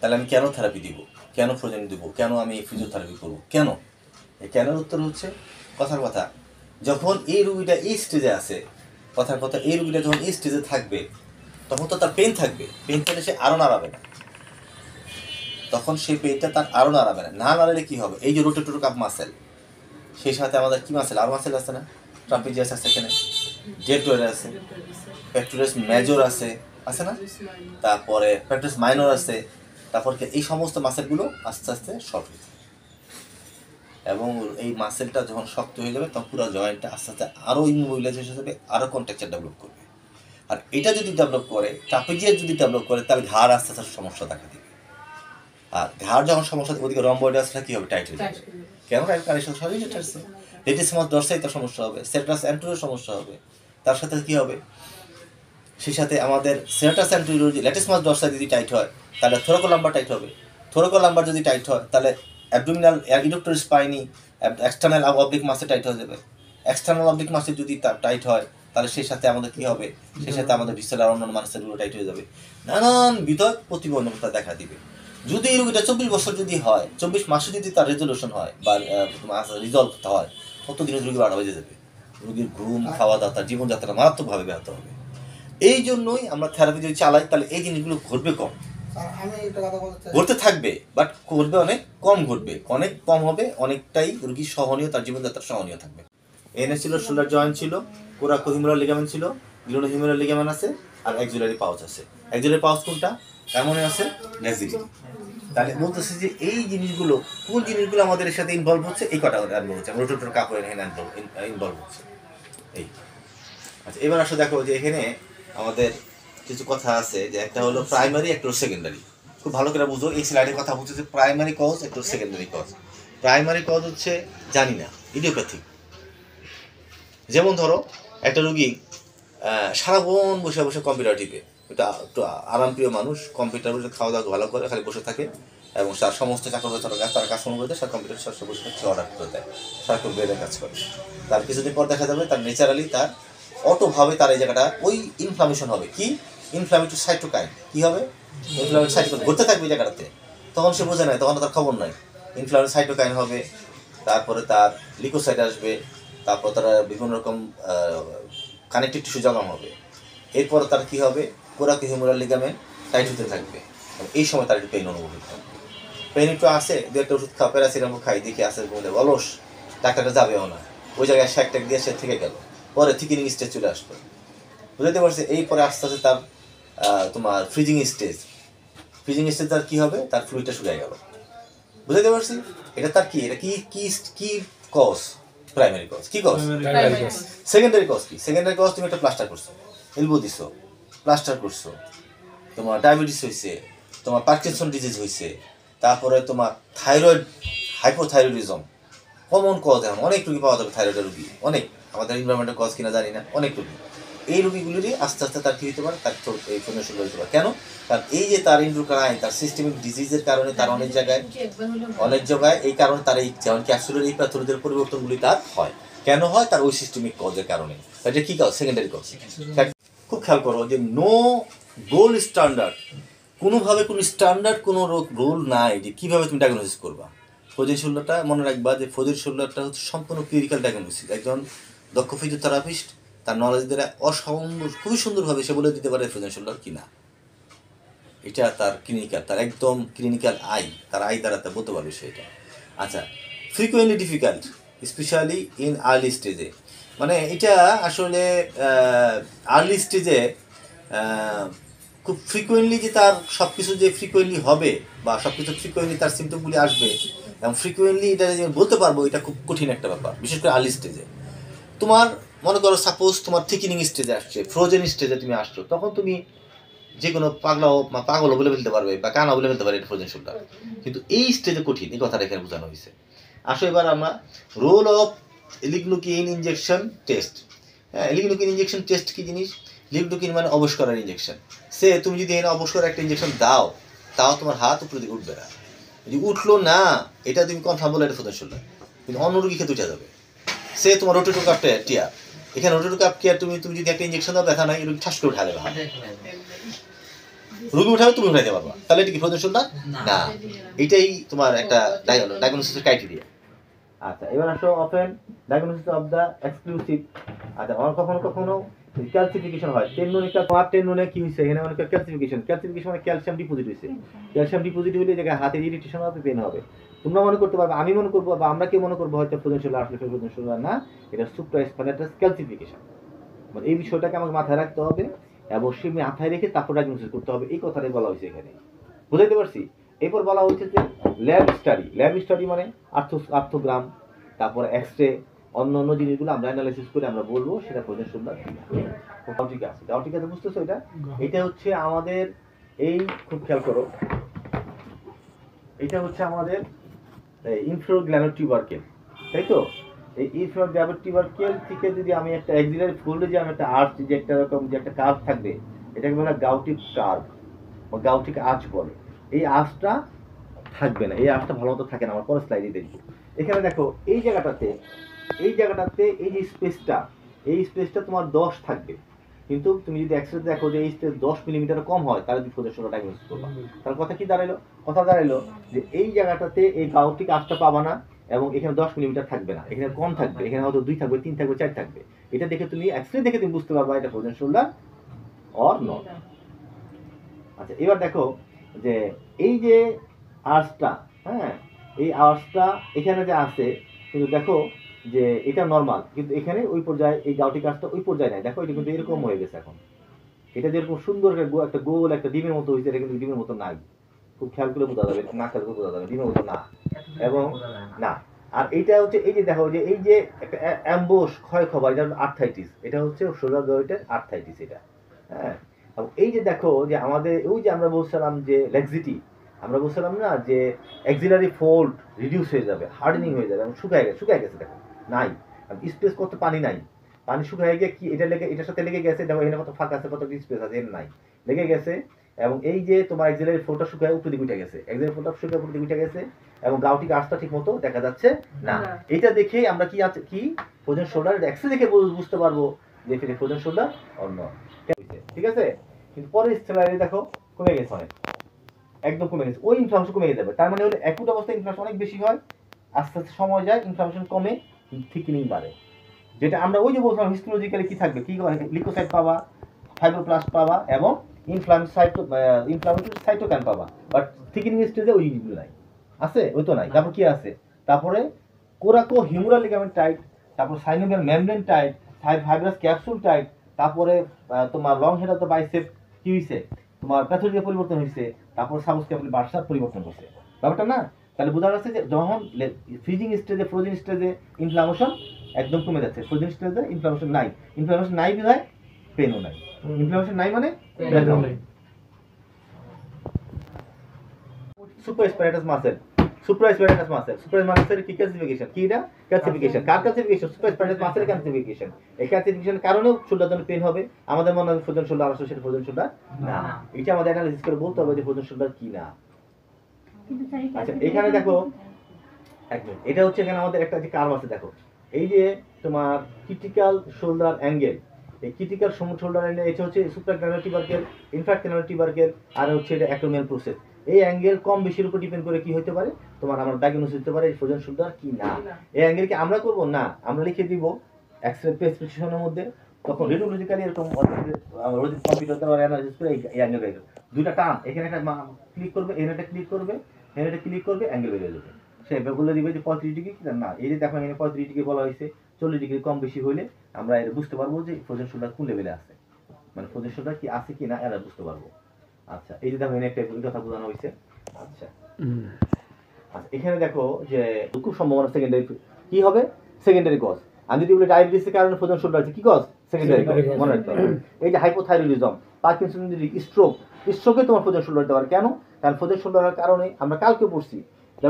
তাহলে আমি কেন থেরাপি দিব, কেন ফ্রোজেন দিব, কেন আমি ফিজিওথেরাপি করবো, কেন? এই কেনের উত্তর হচ্ছে কথার কথা, যখন এই রুগীটা এই স্টেজে আছে, কথার কথা, এই রুগীটা যখন এই স্টেজে থাকবে তখন তো তার পেন থাকবে, পেন থাকলে সে আরও নাড়াবে না, তখন সেই পেনটা তার আরও নাড়াবে না, না নাড়ালে কী হবে? এই যে রোটেটর কাপ মাসেল, সেই সাথে আমাদের কী মাসেল, আর মাসেল আছে না, ট্রাপিজিয়াস আছে এখানে, ডেল্টয়েড আছে, পেক্টোরাস মেজর আছে, আছে না, তারপরে পেক্টোরাস মাইনর আছে, তারপরে এই সমস্ত মাসেলগুলো আস্তে আস্তে শর্ট হয়ে যাবে, এবং এই মাসেলটা যখন শক্ত হয়ে যাবে তখন পুরো জয়েন্টটা আস্তে আস্তে আরও ইমোবিলাইজেশন হিসেবে আরও কন্ট্রাকচার ডেভেলপ করবে। আর এটা যদি ডেভেলপ করে, ট্রাপিজিয়াস যদি ডেভেলপ করে, তাহলে ঘাড় আস্তে আস্তে সমস্যা দেখা দিবে। আর ঘাড় যখন সমস্যা, ওদিকে রম্বয়েডাসটা কী হবে? টাইট হয়ে যাবে। কেন টাইট? কানেকশন সবই টাইট আছে। লেটিসমাস ডরসাইটার সমস্যা হবে, সেরাটাস অ্যান্টেরিয়র সমস্যা হবে, তার সাথে কী হবে? সেই সাথে আমাদের সেরাটাস অ্যান্টেরিয়র, লেটিসমাস ডরসাই যদি টাইট হয় তাহলে থোরাকোলাম্বার টাইট হবে, থোরাকোলাম্বার যদি টাইট হয় তাহলে অ্যাবডোমিনাল ইডুক্টর স্পাইনি এক্সটার্নাল অবলিক মাসে টাইট হয়ে যাবে, এক্সটার্নাল অবলিক মাসে যদি টাইট হয় তাহলে সেই সাথে আমাদের কী হবে? সেই সাথে আমাদের ভিসেরাল অন্যান্য মাসেলগুলো টাইট হয়ে যাবে, নানান বিধক প্রতিবন্ধকতা দেখা দিবে। যদি এই রোগীটা 24 বছর যদি হয়, 24 মাসে যদি তার রেজলিউশন হয় বা রিজলভ হয়, কতদিনের রোগী বাড়া হয়ে যাবে, রোগীর ঘুম, খাওয়া দাওয়া, তার জীবনযাত্রা মারাত্মকভাবে ব্যাহত হবে। এই জন্যই আমরা থেরাপি যদি চালাই তাহলে এই জিনিসগুলো ঘটবে কম, ঘটতে থাকবে, বাট ঘটবে অনেক কম, ঘটবে অনেক কম হবে, অনেকটাই রোগীর সহনীয়, তার জীবনযাত্রা সহনীয় থাকবে। এনে ছিল শোল্ডার জয়েন্ট ছিল, কোরাকোহিমেরাল লিগামেন্ট ছিল, গ্লোনোহিমেরাল লিগামেন্ট আছে, আর অ্যাক্সিলারি পাউচ আছে। অ্যাক্সিলারি পাউচ কোনটা? এমনই আছে ল্যাজিলি। তাহলে বলতেছে যে এই জিনিসগুলো, কোন জিনিসগুলো আমাদের সাথে ইনভলভ হচ্ছে, এই কটা ইনভলভ হচ্ছে, রোটেটর কাপ ইনভলভ হচ্ছে এই। আচ্ছা, এবার আসলে দেখো যে এখানে আমাদের কিছু কথা আছে, যে একটা হলো প্রাইমারি, একটা হলো সেকেন্ডারি। খুব ভালো করে বুঝো, এই স্লাইডের কথা বলছে যে প্রাইমারি কজ, একটা সেকেন্ডারি কজ। প্রাইমারি কজ হচ্ছে জানি না, ইডিওপ্যাথিক। যেমন ধরো একটা রুগী সারাক্ষণ বসে বসে কম্পিউটার টিপে, এটা একটু আরামপ্রিয় মানুষ, কম্পিউটার বসে খাওয়া দাওয়া ভালো করে, খালি বসে থাকে, এবং তার সমস্ত চাকর কাজ তারা কাজ করে দেয়, তার কম্পিউটার সব বসে অর্ডার করে দেয়, সারাক্ষণ বেড়ে কাজ করে। তার কিছুদিন পর দেখা যাবে তার ন্যাচারালি তার অটোভাবে তার এই জায়গাটা ওই ইনফ্লামেশন হবে, কি ইনফ্লামেটরি সাইটোকাইন, কি হবে? ইনফ্লামেটরি সাইটোকাইন ঘুরতে থাকবে এই জায়গাটাতে, তখন সে বোঝে নাই, তখন তার খবর নাই, ইনফ্লামেটরি সাইটোকাইন হবে, তারপরে তার লিকোসাইট আসবে, তারপর তারা বিভিন্ন রকম কানেকটিভ টিস্যু জমা হবে, এরপর তার কী হবে? কোরাকোহিমেরাল লিগামেন্ট টাইট হতে থাকবে, এই সময় তার একটু পেইন অনুভূতি হবে। পেইন একটু আসে, দু একটা ওষুধ খাওয়া, প্যারাসিটামল খাই, দেখি আসে বলে অলস, ডাক্তারটা যাবেও না, ওই জায়গায় শ্যাক ট্যাক দিয়ে সে থেকে গেল, পরে থিকিনিং স্টেজ চলে আসবে, বুঝতে পারছি? এই পরে আস্তে আস্তে তার তোমার ফ্রিজিং স্টেজ তার কী হবে? তার ফ্লুইডটা শুকিয়ে গেল, বুঝতে পারছি? এটা তার কি, এটা কি কি কি কজ? Primary cause. কি কজ? সেকেন্ডারি কজ কি? সেকেন্ডারি কজ, তুমি একটা প্লাস্টার করছো, এলবো দিছো, প্লাস্টার করছো, তোমার ডায়াবেটিস হয়েছে, তোমার পার্কিনসন ডিজিজ হয়েছে, তারপরে তোমার থাইরয়েড, হাইপোথাইরয়েডিজম, কমন কজ। এখন অনেক রুগী পাওয়া যাবে থাইরয়েডের রুগী, অনেক, আমাদের এনভায়রনমেন্টের কজ কিনা জানি না, অনেক রুগী। এই রুগীগুলিরই আস্তে আস্তে তার কী হতে পারে? তার এই ফোনের শুরু হতে পারে। কেন? কারণ এই যে তার ইন্ডোক্রাইন, তার সিস্টেমিক ডিজিজের কারণে তার অনেক জায়গায় এই কারণে তার এই যেমন ক্যাপসুলের এই প্যাথোলজির পরিবর্তনগুলি তার হয়। কেন হয়? তার ওই সিস্টেমিক কজের কারণে। এটা কী কজ? Secondary cause. খুব খেয়াল করো যে নো গোল্ড স্ট্যান্ডার্ড, কোনোভাবে কোনো স্ট্যান্ডার্ড কোনো রোল নাই যে কীভাবে তুমি ডায়াগনোসিস করবা। ফজিল শোল্ডারটা মনে রাখবা যে ফজিল শোল্ডারটা হচ্ছে সম্পূর্ণ ক্লিনিক্যাল ডায়াগনোসিস। একজন দক্ষ ফিজিওথেরাপিস্ট তার নলেজ দ্বারা খুবই সুন্দরভাবে সে বলে দিতে পারে ফজিল শোল্ডার কিনা। এটা তার ক্লিনিক্যাল, তার একদম ক্লিনিক্যাল তার দ্বারা তা বলতে পারবে সেটা। আচ্ছা, frequently difficult specially in early স্টেজে, মানে এটা আসলে আর্লি স্টেজে খুব ফ্রিকুয়েন্টলি যে তার সব কিছু যে ফ্রিকুয়েন্টলি হবে বা সব কিছু ফ্রিকুয়েন্টলি তার সিমটমগুলি আসবে এবং ফ্রিকুয়েন্টলি এটা যে বলতে পারবো, এটা খুব কঠিন একটা ব্যাপার, বিশেষ করে আর্লি স্টেজে। তোমার মনে করো সাপোজ তোমার থিকিনিং স্টেজে আসছে, ফ্রোজেন স্টেজে তুমি আসছো, তখন তুমি যে কোনো পাগলও বলে ফেলতে পারবে বা কানা বলে ফেলতে পারবে এটা ফ্রোজেন শোল্ডার। কিন্তু এই স্টেজে কঠিন, এই কথাটা এখানে বোঝানো হয়েছে। আসো এবার আমরা রোল অফ লিগনুকিন ইনজেকশন টেস্ট। হ্যাঁ, লিগনুকিন ইনজেকশন টেস্ট কী জিনিস? লিগনুকিন মানে অবশ করার ইনজেকশন। তুমি যদি এনে অবশ করার একটা ইনজেকশন দাও, তাও তোমার হাত উপরে দিকে উঠবে না, যদি উঠলো না এটা তুমি কনফার্ম বলে এটা ফ্রোজেন শোল্ডার। কিন্তু অন্য রুগী খেতে উঠে যাবে, তোমার রোটেটর কাপ টিয়ার, এখানে রোটেটর কাপ টিয়ার তুমি যদি একটা ইনজেকশন দাও, ব্যথা নাই, এরকম ঠাস করে উঠা দেবে হাত। রুগী উঠাবে তুমি উঠাইতে পারবা, তাহলে এটা কি ফ্রোজেন শোল্ডার না। এটাই তোমার একটা ডায়াগনোসিসের ক্রাইটেরিয়া। আচ্ছা, এবার আসো often diagnosis of the exclusive. আচ্ছা, কখনো কখনো ক্যালসিফিকেশন হয়, টেন্ডনিকা পার টেন্ডনে কি হইছে, এখানে অনেক ক্যালসিফিকেশন মানে ক্যালসিয়াম ডিপোজিট হইছে। ক্যালসিয়াম ডিপোজিট হইলে জায়গায় হাতে ইরিটেশন হবে, পেন হবে। তোমরা মনে করতে পারবে, আমি মনে করবো, বা আমরা কেউ মনে করবো হয়তো ফ্রোজেন শোল্ডার, আসলে ফ্রোজেন শোল্ডার না, এটা সুপ্রাস্পাইনাটাস ক্যালসিফিকেশন। মানে এই বিষয়টাকে আমাকে মাথায় রাখতে হবে, অবশ্যই মাথায় রেখে তারপর ডায়াগনোসিস করতে হবে, এই কথাটাই বলা হয়েছে এখানে। বুঝাইতে পারছি? এরপর বলা হচ্ছে যে ল্যাব স্টাডি। ল্যাব স্টাডি মানে আর্থোগ্রাম, তারপর এক্সরে, অন্য অন্য জিনিসগুলো আমরা অ্যানালাইসিস করে আমরা বলবো সেটা ফ্রোজেন শোল্ডার কিনা। ঠিক আছে, ঠিক আছে, বুঝতেছো? এটা হচ্ছে আমাদের, এই খুব খেয়াল করো, এটা হচ্ছে আমাদের ইনফ্রাগ্ল্যানুলার টিউবারকেল, তাই তো? এই ইনফ্রাগ্ল্যানুলার টিউবারকেল থেকে যদি আমি একটা অ্যাক্সিলারি ফোল্ডে যে আমি একটা আর্চ, যে একটা রকম যে একটা কার্ভ থাকবে, এটাকে বলা গাউটিক কার্ভ বা গাউটিক আর্চ বলে। এই আর্চটা থাকবে না, এই আর্চটা ভালো মতো থাকে না, আমার পরে স্লাইডে দেখবো। এখানে দেখো এই জায়গাটাতে এই যে স্পেসটা, এই স্পেসটা তোমার 10 থাকবে, কিন্তু তুমি যদি এক্সরে দেখো যে এই স্পেস 10 মিলিমিটার কম হয়, তাহলে তুমি ফ্রোজেন শোল্ডার ডায়াগনোসিস করবা। তাহলে কথা কি দাঁড়ালো? কথা দাঁড়ালো যে এই জায়গাটাতে এই গাউটিক আর্চটা পাবা না, এবং এখানে 10 মিলিমিটার থাকবে না, এখানে কম থাকবে, এখানে হয়তো 2 থাকবে, 3 থাকবে, 4 থাকবে। এটা দেখে তুমি এক্সরে দেখে তুমি বুঝতে পারবা এটা ফ্রোজেন শোল্ডার অর নট। আচ্ছা, এবার দেখো যে এই যে আর্চটা, হ্যাঁ, এই আর্চটা এখানে যে আছে, কিন্তু দেখো যে এটা নরমাল, কিন্তু এখানে ওই পর্যায়ে এই গাউটিক আর্চটা ওই পর্যায়ে নাই। দেখো এটা কিন্তু এরকম হয়ে গেছে এখন। এটা যেরকম সুন্দর একটা গোল একটা ডিমের মতো হয়েছে, এটা কিন্তু ডিমের মতো নাই। খুব খেয়াল করে বোঝা যাবে, না খেয়াল করে বোঝা যাবে, ডিমের মতো না, এবং না। আর এইটা হচ্ছে, এই যে দেখো যে এই যে একটা অ্যাম্বোস ক্ষয় খবর, এটা আর্থাইটিস, এটা হচ্ছে শোল্ডার জয়েন্টের আর্থাইটিস এটা। হ্যাঁ, এবং এই যে দেখো যে আমাদের ওই যে আমরা বলছিলাম যে লেক্সিটি, আমরা বলছিলাম না যে অ্যাক্সিলারি ফোল্ড রিডিউস হয়ে যাবে, হার্ডেনিং হয়ে যাবে, এবং শুকায় গেছে দেখো, নাই স্পেস, কত পানি নাই, পানি শুকায় গিয়ে কি এটা লেগে, এটার সাথে লেগে গেছে, দেখো এখানে কত ফাঁকা আছে, কত স্পেস আছে, এর নাই, লেগে গেছে। এবং এই যে তোমার অ্যাক্সিলারি ফোল্ডটা শুকায় উপর দিকে উঠে গেছে, অ্যাক্সিলারি ফোল্ডটা শুকায় উপর দিকে উঠে গেছে, এবং গাউটিক আর্চটা ঠিক মতো দেখা যাচ্ছে না। এটা দেখে আমরা কি আছে কি ফ্রোজেন শোল্ডার এক্সরে দেখে বুঝতে পারবো যে এটা ফ্রোজেন শোল্ডার অন্য। ঠিক আছে? কিন্তু পরে স্টেলারে দেখো কমে গেছে, অনেক একদম কমে গেছে, ওই ইনফ্লামেশন কমে যাবে। তার মানে হলো অ্যাকুট অবস্থায় ইনফ্লামেশন অনেক বেশি হয়, আস্তে আস্তে সময় যায়, ইনফ্লামেশন কমে, থিকনিং বাড়ে। যেটা আমরা ওই যে বলছিলাম হিস্টোলজিক্যালি কি থাকবে, কি লিকোসাইট পাবা, ফাইব্রোপ্লাস্ট পাবা, এবং ইনফ্লামেটরি সাইটোকাইন পাবা, বাট থিকনিং স্টেজে ওই জিনিসগুলো নাই, আছে ওই তো নাই। তারপর কি আছে? তারপরে কোরাকো হিউমেরাল লিগামেন্ট টাইট, তারপর synovial membrane tight, fibrous capsule tight, তারপরে তোমার long head of the bicep কি হইছে, তোমার প্যাথোলজি পরিবর্তন হইছে, তারপর সাবস্ক্যাপুলার বার্সার পরিবর্তন হইছে। ব্যাপারটা না? তাহলে বোঝা যাচ্ছে যে যখন ফ্রিজিং স্টেজে, ফ্রোজেন স্টেজে ইনফ্লামেশন একদম কমে যাচ্ছে, ফ্রোজেন স্টেজে ইনফ্লামেশন নাই, ইনফ্লামেশন নাই বিধায় পেনও নাই, ইনফ্লামেশন নাই মানে পেনও নাই। সুপ্রাস্পাইনাটাস মাসেল, সুপ্রাস্পাইনাটাস মাসেল, সুপ্রাস্পাইনাটাসের কি ক্লাসিফিকেশন, কি এটা ক্লাসিফিকেশন, কার ক্লাসিফিকেশন? সুপ্রাস্পাইনাটাস মাসেলের ক্লাসিফিকেশন। এই ক্লাসিফিকেশন কারণেও শোল্ডার জন্য পেন হবে, আমাদের মনে হয় ফ্রোজেন শোল্ডার আসলে সেটা ফ্রোজেন শোল্ডার না। এটা আমাদের অ্যানালিসিস করে বলতে হবে যে ফ্রোজেন শোল্ডার কি না। আচ্ছা, এখানে দেখো এক মিনিট, এটা হচ্ছে এখানে আমাদের একটা যে কার্ভ আছে, দেখো এই যে তোমার ক্রিটিক্যাল শোল্ডার অ্যাঙ্গেল, এই ক্রিটিক্যাল শোল্ডার অ্যাঙ্গেল, এটা হচ্ছে সুপ্রাগ্ল্যানুলার টিউবারকেল, ইনফ্রাগ্ল্যানুলার টিউবারকেল, আর হচ্ছে এটা অ্যাক্রোমিয়াল প্রসেস। এই অ্যাঙ্গেল কম বেশির উপর ডিপেন্ড করে কি হতে পারে, তোমার আমরা ডায়াগনোসিস দিতে পারে ফ্রোজেন শোল্ডার কি না। এই অ্যাঙ্গেল কি আমরা করব না, আমরা লিখে দিব এক্সরে প্রেসক্রিপশনের মধ্যে, তখন রেডিওলজিক্যালি এরকম কম্পিউটার দ্বারা অ্যানালাইসিস করে এই অ্যাঙ্গেল বের হবে। দুইটা টার্ম, এখানে একটা ক্লিক করবে, এখানে একটা ক্লিক করবে, এখানে একটা ক্লিক করবে, অ্যাঙ্গেল বের হয়ে যাবে। সে বলে দিবে যে 35 ডিগ্রি না, এই যে দেখো এখানে 35 ডিগ্রি বলা হয়েছে, 40 ডিগ্রি কম বেশি হইলে আমরা এটা বুঝতে পারবো যে ফ্রোজেন শোল্ডার কোন লেভেলে আছে, মানে ফ্রোজেন শোল্ডার কি আছে কি না এরা বুঝতে পারবো। আচ্ছা, এই যে দেখো এখানে একটা কথা বোঝানো হয়েছে। আচ্ছা, এখানে দেখো যে খুব সম্ভাবনা সেকেন্ডারি কি হবে, সেকেন্ডারি কজ। আমি যদি বলি ডায়াবেটিসের কারণে ফ্রোজেন শোল্ডার আছে, কি কজ? সেকেন্ডারি কজ, মনে রাখতে হবে। এই যে হাইপোথাইরয়েডিজম, পার্কিনসন ডিজিজ, স্ট্রোকে তোমার ফ্রোজেন শোল্ডার হতে পারে। কেন? কারণ ফ্রোজেন শোল্ডারের কারণে আমরা কালকে পড়ছি,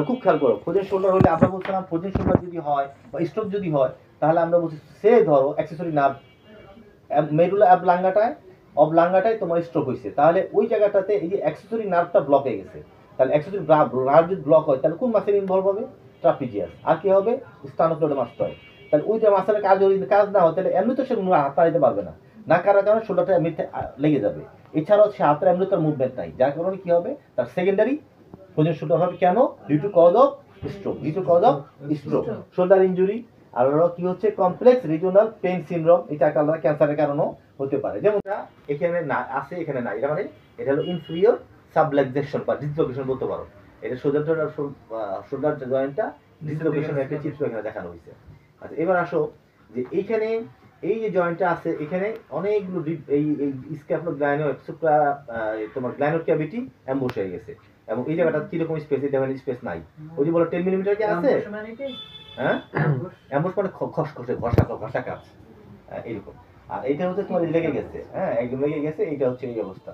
খুব খেয়াল করো, ফ্রোজেন শোল্ডার হলে আমরা বলছিলাম ফ্রোজেন শোল্ডার যদি হয় বা স্ট্রোক যদি হয়, তাহলে আমরা বলছি সে ধরো অ্যাক্সেসরি নার্ভ মেডুলা অবলাঙ্গাটায় তোমার স্ট্রোক হয়েছে, তাহলে ওই জায়গাটাতে এই যে অ্যাক্সেসরি নার্ভটা ব্লক হয়ে গেছে। তাহলে অ্যাক্সেসরি নার্ভ যদি ব্লক হয়, তাহলে কোন মাসেল ইনভলভ হবে? ট্রাপিজিয়াস। আর কি হবে? স্টানোক্লেডোমাস্টয়েড। তাহলে ওইটা মাসেলের কাজ যদি কাজ না হয়, তাহলে এমনি তো সে হাত পাড়াইতে পারবে না, না কারার কারণে শোল্ডারটা এমনিতে লেগে যাবে। এছাড়াও সে হাতের এমনি তার মুভমেন্ট নাই, যার কারণে কি হবে, তার সেকেন্ডারি ফ্রোজেন শোল্ডার হবে। কেন? Due to cause of stroke, due to cause of stroke, shoulder injury. আর হলো কি হচ্ছে কমপ্লেক্স রিজিওনাল পেইন সিনড্রোম, এটা একটা আলাদা ক্যান্সারের কারণেও হতে পারে। যেমন এখানে না আছে, এখানে নাই, এটা মানে এটা হলো ইনফিরিয়র সাবলাক্সেশন বা ডিসলোকেশন বলতে পারো। এটা শোল্ডার জয়েন্টটা ডিসলোকেশনের একটা চিত্র এখানে দেখানো হয়েছে। আচ্ছা এবার আসো যে এইখানে এই যে জয়েন্টটা আছে, এখানে অনেকগুলো এই স্ক্যাপুলোগ্লাইনো সুপ্রা তোমার গ্লাইনোড ক্যাভিটি অ্যাম্বুশ হয়ে গেছে, এবং এই জায়গাটা কিরকম স্পেস, এই জায়গায় স্পেস নাই। ওই যে বলো 10 মিলিমিটার কি আছে, হ্যাঁ অ্যাম্বুশ মানে খসখসে ঘষা কাজ এরকম। আর এইটা হচ্ছে তোমার লেগে গেছে, হ্যাঁ একদম লেগে গেছে, এইটা হচ্ছে এই অবস্থা।